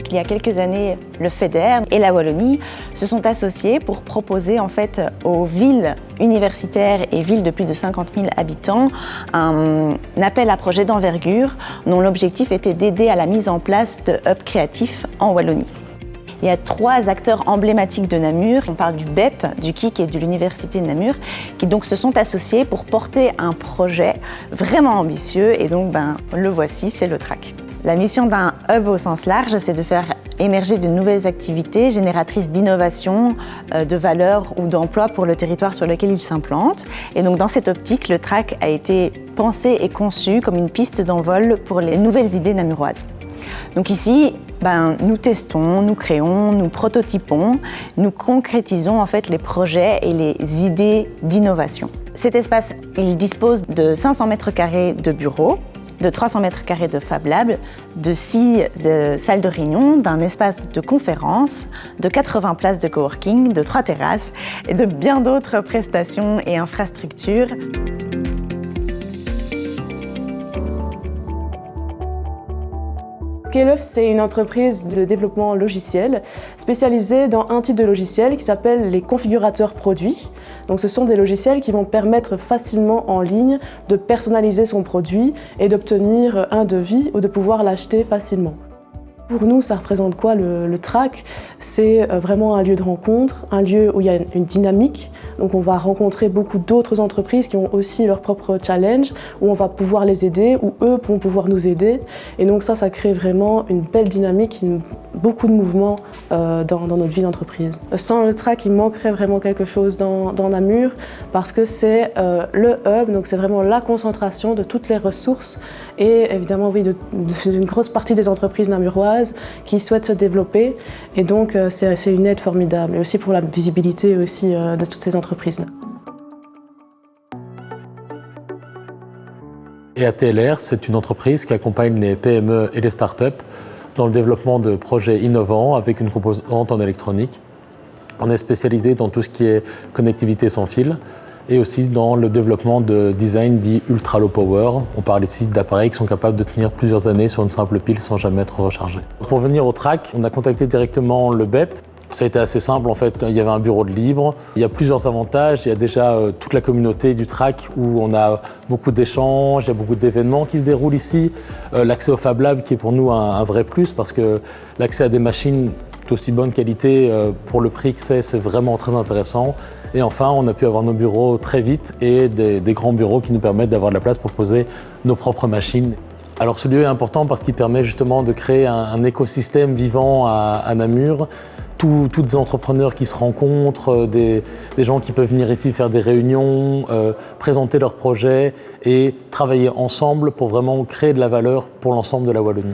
qu'il y a quelques années, le FEDER et la Wallonie se sont associés pour proposer en fait aux villes universitaires et villes de plus de 50 000 habitants un appel à projet d'envergure dont l'objectif était d'aider à la mise en place de hubs créatifs en Wallonie. Il y a 3 acteurs emblématiques de Namur. On parle du BEP, du KIC et de l'Université de Namur, qui donc se sont associés pour porter un projet vraiment ambitieux. Et donc, le voici, c'est le TRAC. La mission d'un hub au sens large, c'est de faire émerger de nouvelles activités génératrices d'innovation, de valeur ou d'emploi pour le territoire sur lequel il s'implante. Et donc, dans cette optique, le TRAC a été pensé et conçu comme une piste d'envol pour les nouvelles idées namuroises. Donc ici, nous testons, nous créons, nous prototypons, nous concrétisons en fait les projets et les idées d'innovation. Cet espace, il dispose de 500 mètres carrés de bureaux, de 300 mètres carrés de Fab Lab, de 6 salles de réunion, d'un espace de conférence, de 80 places de coworking, de 3 terrasses et de bien d'autres prestations et infrastructures. Scale-Up, c'est une entreprise de développement logiciel spécialisée dans un type de logiciel qui s'appelle les configurateurs produits. Donc ce sont des logiciels qui vont permettre facilement en ligne de personnaliser son produit et d'obtenir un devis ou de pouvoir l'acheter facilement. Pour nous, ça représente quoi le TRAC? C'est vraiment un lieu de rencontre, un lieu où il y a une dynamique. Donc on va rencontrer beaucoup d'autres entreprises qui ont aussi leur propre challenge, où on va pouvoir les aider, où eux vont pouvoir nous aider. Et donc ça crée vraiment une belle dynamique, beaucoup de mouvements dans notre vie d'entreprise. Sans le TRAC, il manquerait vraiment quelque chose dans Namur, parce que c'est le hub, donc c'est vraiment la concentration de toutes les ressources et évidemment d'une grosse partie des entreprises namuroises qui souhaitent se développer. Et donc c'est une aide formidable, et aussi pour la visibilité aussi de toutes ces entreprises-là. Et ATLR, c'est une entreprise qui accompagne les PME et les startups dans le développement de projets innovants avec une composante en électronique. On est spécialisé dans tout ce qui est connectivité sans fil et aussi dans le développement de design dit ultra low power. On parle ici d'appareils qui sont capables de tenir plusieurs années sur une simple pile sans jamais être rechargés. Pour venir au TRAC, on a contacté directement le BEP. Ça a été assez simple en fait, il y avait un bureau de libre, il y a plusieurs avantages, il y a déjà toute la communauté du TRAC où on a beaucoup d'échanges, il y a beaucoup d'événements qui se déroulent ici, l'accès au Fab Lab qui est pour nous un vrai plus parce que l'accès à des machines d'aussi bonne qualité pour le prix que c'est vraiment très intéressant. Et enfin, on a pu avoir nos bureaux très vite et des grands bureaux qui nous permettent d'avoir de la place pour poser nos propres machines. Alors ce lieu est important parce qu'il permet justement de créer un écosystème vivant à Namur. Tous des entrepreneurs qui se rencontrent, des gens qui peuvent venir ici faire des réunions, présenter leurs projets et travailler ensemble pour vraiment créer de la valeur pour l'ensemble de la Wallonie.